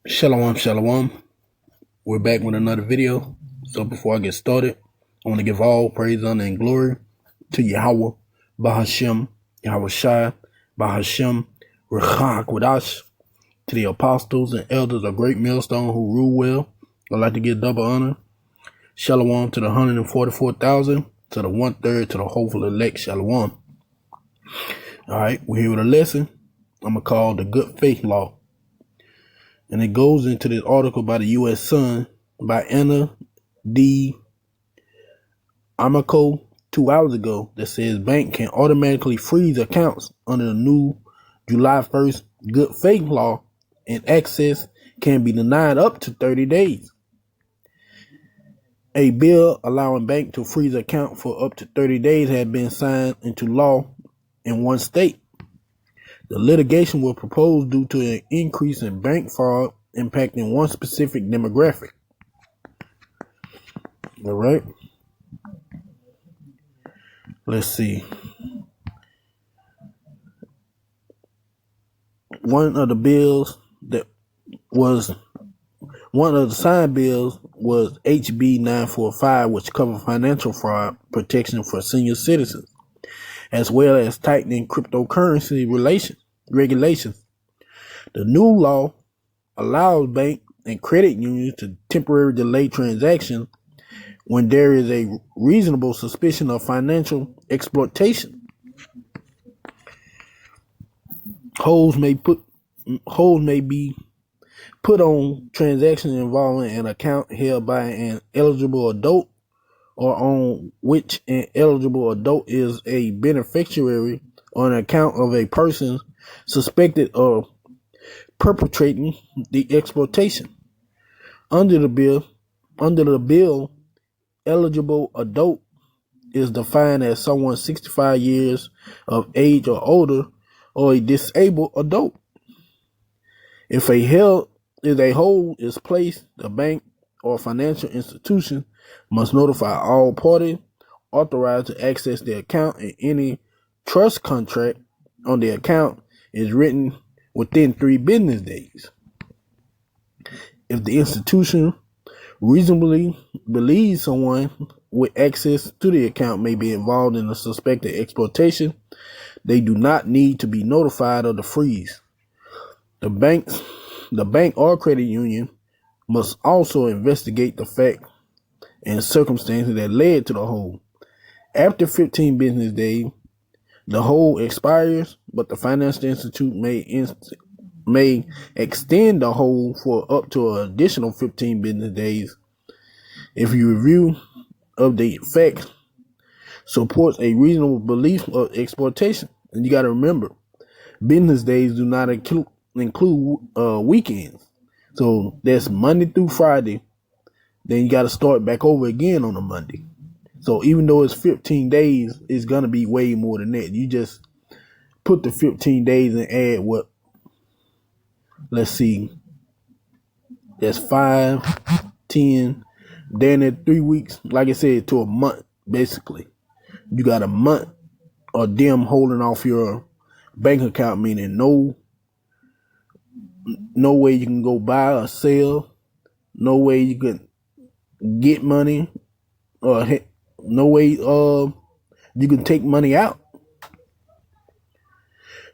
Shalom, shalom. We're back with another video. So before I get started, I want to give all praise, honor, and glory to Yahweh, Bahashem, Yahweh Shai, Bahashem, Rechak Wadash, to the apostles and elders of Great Millstone who rule well. I'd like to give double honor. Shalom to the 144,000, to the 1/3, to the hopeful elect. Shalom. All right, we're here with a lesson I'm going to call the Good Faith Law. And it goes into this article by the U.S. Sun by Anna D. Amico 2 hours ago that says bank can automatically freeze accounts under the new July 1st Good Faith Law, and access can be denied up to 30 days. A bill allowing bank to freeze account for up to 30 days had been signed into law in one state. The litigation was proposed due to an increase in bank fraud impacting one specific demographic. All right. Let's see. One of the signed bills was HB 945, which covered financial fraud protection for senior citizens, as well as tightening cryptocurrency regulations. The new law allows bank and credit unions to temporarily delay transactions when there is a reasonable suspicion of financial exploitation. Holds may be put on transactions involving an account held by an eligible adult or on which an eligible adult is a beneficiary on account of a person suspected of perpetrating the exploitation. Under the bill, eligible adult is defined as someone 65 years of age or older, or a disabled adult. If a hold is placed, the bank or financial institution must notify all parties authorized to access the account, and any trust contract on the account is written within 3 business days. If the institution reasonably believes someone with access to the account may be involved in a suspected exploitation, they do not need to be notified of the freeze. The bank or credit union must also investigate the fact and circumstances that led to the hold. After 15 business days, the hold expires, but the financial institute may extend the hold for up to an additional 15 business days if your review of the facts supports a reasonable belief of exploitation. And you got to remember, business days do not include weekends. So that's Monday through Friday. Then you got to start back over again on a Monday. So even though it's 15 days, it's going to be way more than that. You just put the 15 days and add what? Let's see. That's 5, 10. Then at 3 weeks, like I said, to a month, basically. You got a month of them holding off your bank account, meaning no way you can go buy or sell, no way you can get money, or no way you can take money out.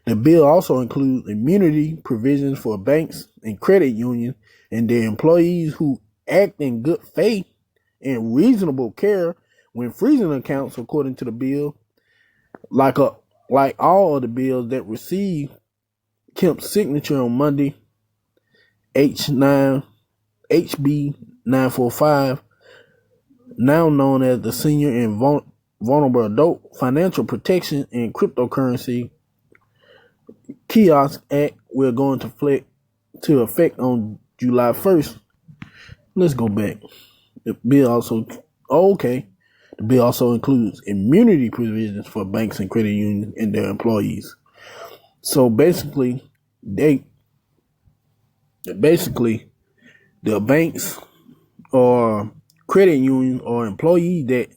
The bill also includes immunity provisions for banks and credit unions and their employees who act in good faith and reasonable care when freezing accounts, according to the bill. Like all of the bills that received Kemp's signature on Monday, HB 945, now known as the Senior and Vulnerable Adult Financial Protection and Cryptocurrency Kiosk Act, will go into effect on July 1st. Let's go back. The bill also includes immunity provisions for banks and credit unions and their employees. So basically, the banks or credit union or employee that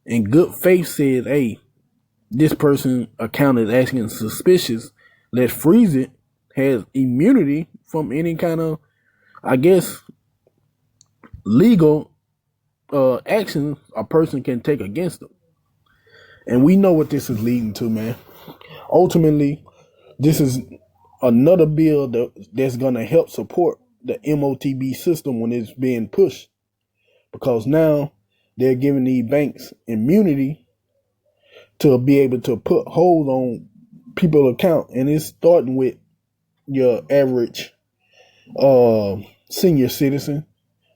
in good faith says, hey, this person account is acting suspicious, let's freeze it, has immunity from any kind of I guess, legal action a person can take against them. And we know what this is leading to, man. Ultimately, this is another bill that's going to help support the MOTB system when it's being pushed. Because now they're giving these banks immunity to be able to put hold on people's account. And it's starting with your average senior citizen.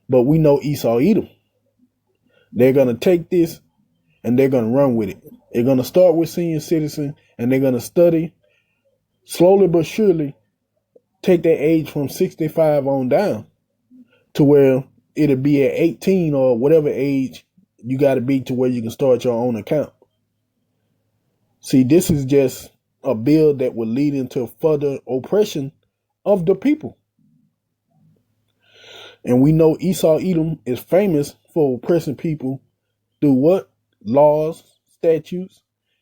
But we know Esau Edom. They're going to take this and they're going to run with it. They're going to start with senior citizen and they're going to study slowly but surely, take that age from 65 on down to where it'll be at 18 or whatever age you got to be to where you can start your own account. See, this is just a bill that will lead into further oppression of the people. And we know Esau Edom is famous for oppressing people through what? Laws, statutes,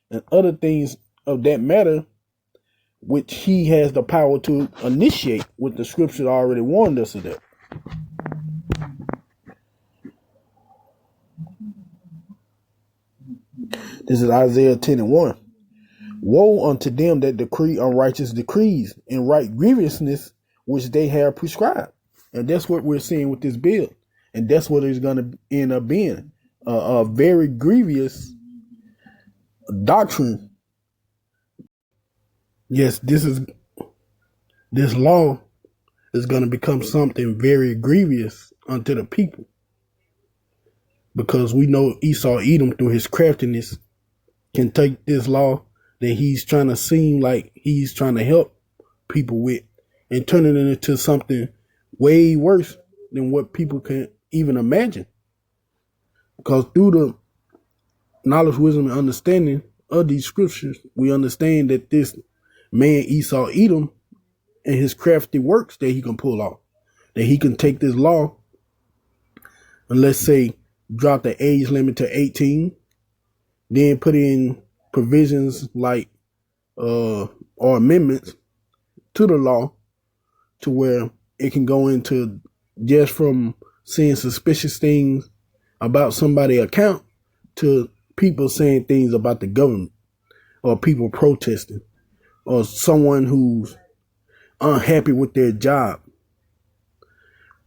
and other things of that matter, which he has the power to initiate, what the scripture already warned us of that. This is Isaiah 10:1. Woe unto them that decree unrighteous decrees and write grievousness which they have prescribed. And that's what we're seeing with this bill. And that's what it's going to end up being. A very grievous doctrine. Yes, this law is going to become something very grievous unto the people. Because we know Esau Edom, through his craftiness, can take this law that he's trying to seem like he's trying to help people with and turn it into something way worse than what people can even imagine. Because through the knowledge, wisdom, and understanding of these scriptures, we understand that this man Esau Edom and his crafty works that he can pull off, that he can take this law and, let's say, drop the age limit to 18, then put in provisions like or amendments to the law to where it can go into just from seeing suspicious things about somebody's account to people saying things about the government, or people protesting, or someone who's unhappy with their job,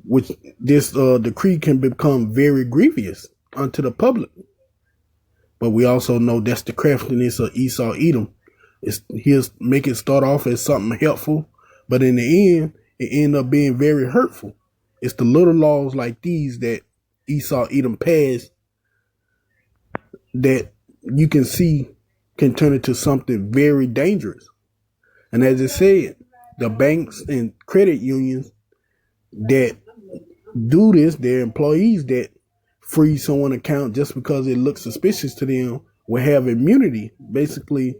which this decree can become very grievous unto the public. But we also know that's the craftiness of Esau Edom. He'll make it start off as something helpful, but in the end, it end up being very hurtful. It's the little laws like these that Esau Edom passed that you can see can turn into something very dangerous. And as I said, the banks and credit unions that do this, their employees that freeze someone's account just because it looks suspicious to them, will have immunity, basically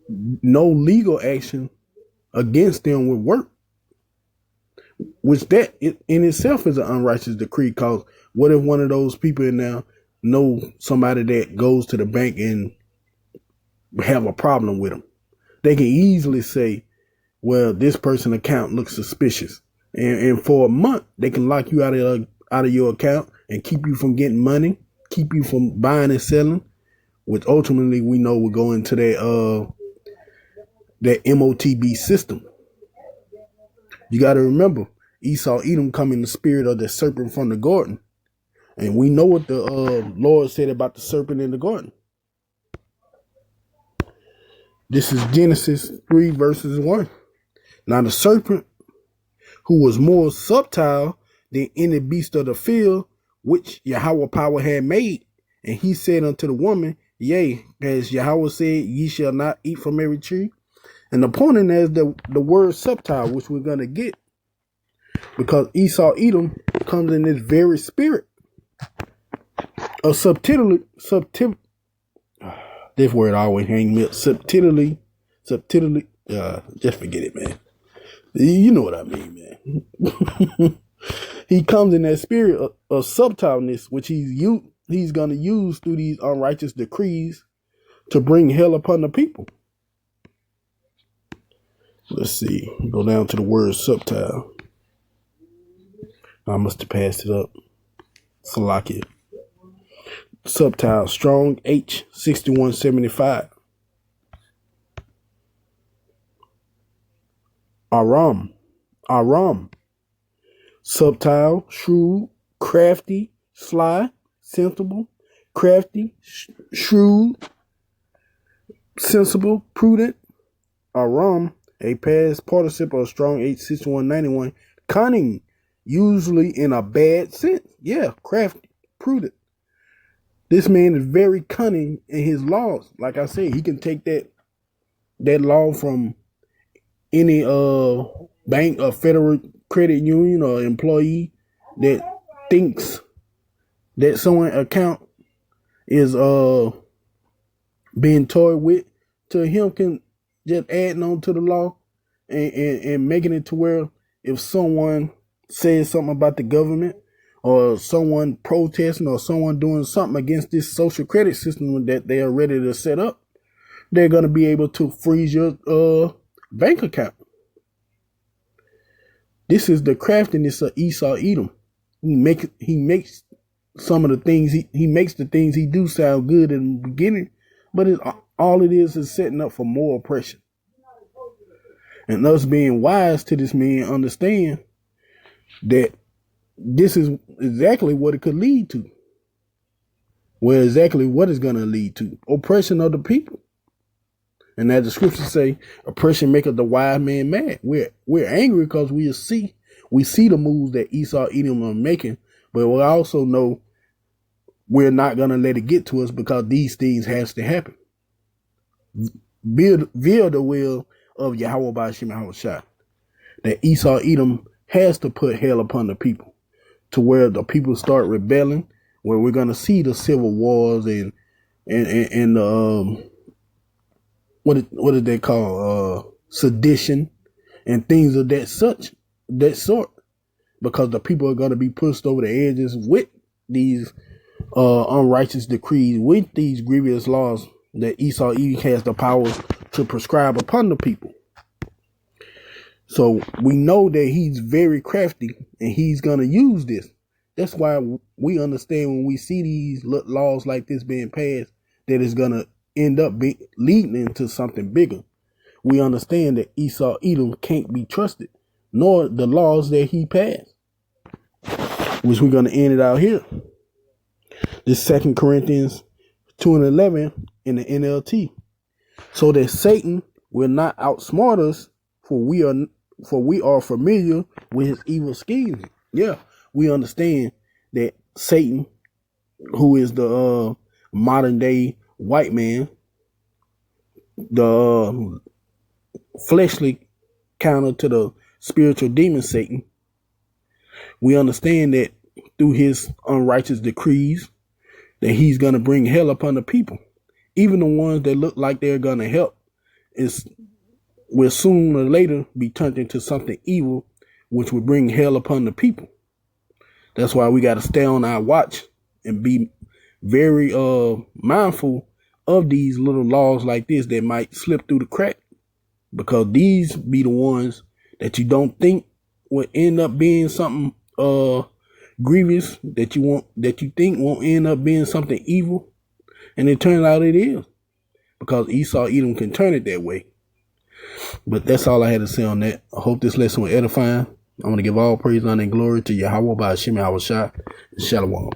no legal action against them would work. Which that in itself is an unrighteous decree, because what if one of those people in there know somebody that goes to the bank and have a problem with them? They can easily say, well, this person's account looks suspicious. And for a month, they can lock you out of your account and keep you from getting money, keep you from buying and selling, which ultimately we know will go into that MOTB system. You got to remember, Esau Edom come in the spirit of the serpent from the garden. And we know what the Lord said about the serpent in the garden. This is Genesis 3 verses 1. Now the serpent, who was more subtle than any beast of the field, which Yahweh power had made, and he said unto the woman, yea, as Yahweh said, ye shall not eat from every tree. And the point in there is the word subtle, which we're going to get, because Esau Edom comes in this very spirit of subtlety. This word always hangs me up. Subtlety. Just forget it, man. You know what I mean, man. He comes in that spirit of subtleness, which he's going to use through these unrighteous decrees to bring hell upon the people. Let's see. Go down to the word subtile. I must have passed it up. Salakia. Subtitle Strong H 6175. Aram. Subtile, shrewd, crafty, sly, sensible, crafty, shrewd, sensible, prudent. Aram, a past participle of Strong H 6191. Cunning, usually in a bad sense. Yeah, crafty, prudent. This man is very cunning in his laws. Like I said, he can take that law from any bank or federal credit union or employee that thinks that someone's account is being toyed with, to him can just add on to the law and making it to where if someone says something about the government or someone protesting or someone doing something against this social credit system that they are ready to set up, they're going to be able to freeze your bank account. This is the craftiness of Esau Edom. He makes some of the things he makes the things he do sound good in the beginning, but all it is setting up for more oppression. And us being wise to this man understand that this is exactly what it could lead to. Well, exactly what it's going to lead to. Oppression of the people. And as the scriptures say, oppression maketh the wise man mad. We're angry because we see the moves that Esau Edom are making, but we also know we're not going to let it get to us because these things has to happen. Via the will of Yahweh Ba'ashem Yahushua, that Esau Edom has to put hell upon the people, to where the people start rebelling, where we're going to see the civil wars and what did they call sedition and things of that sort, because the people are going to be pushed over the edges with these unrighteous decrees, with these grievous laws that Esau has the power to prescribe upon the people. So we know that he's very crafty and he's going to use this. That's why we understand when we see these laws like this being passed, that it's going to end up leading into something bigger. We understand that Esau Edom can't be trusted, nor the laws that he passed, which we're going to end it out here. This 2 Corinthians 2:11 in the NLT. So that Satan will not outsmart us, for we are familiar with his evil schemes. Yeah, we understand that Satan, who is the modern day white man, the fleshly counter to the spiritual demon Satan, we understand that through his unrighteous decrees that he's going to bring hell upon the people. Even the ones that look like they're going to help will sooner or later be turned into something evil, which will bring hell upon the people. That's why we got to stay on our watch and be very mindful of these little laws like this that might slip through the crack, because these be the ones that you don't think will end up being something grievous, that you think won't end up being something evil, and it turns out it is, because Esau Edom can turn it that way. But that's all I had to say on that. I hope this lesson was edifying. I'm going to give all praise, honor, and glory to Yahweh Ba'ashem Yahushua. Shalom.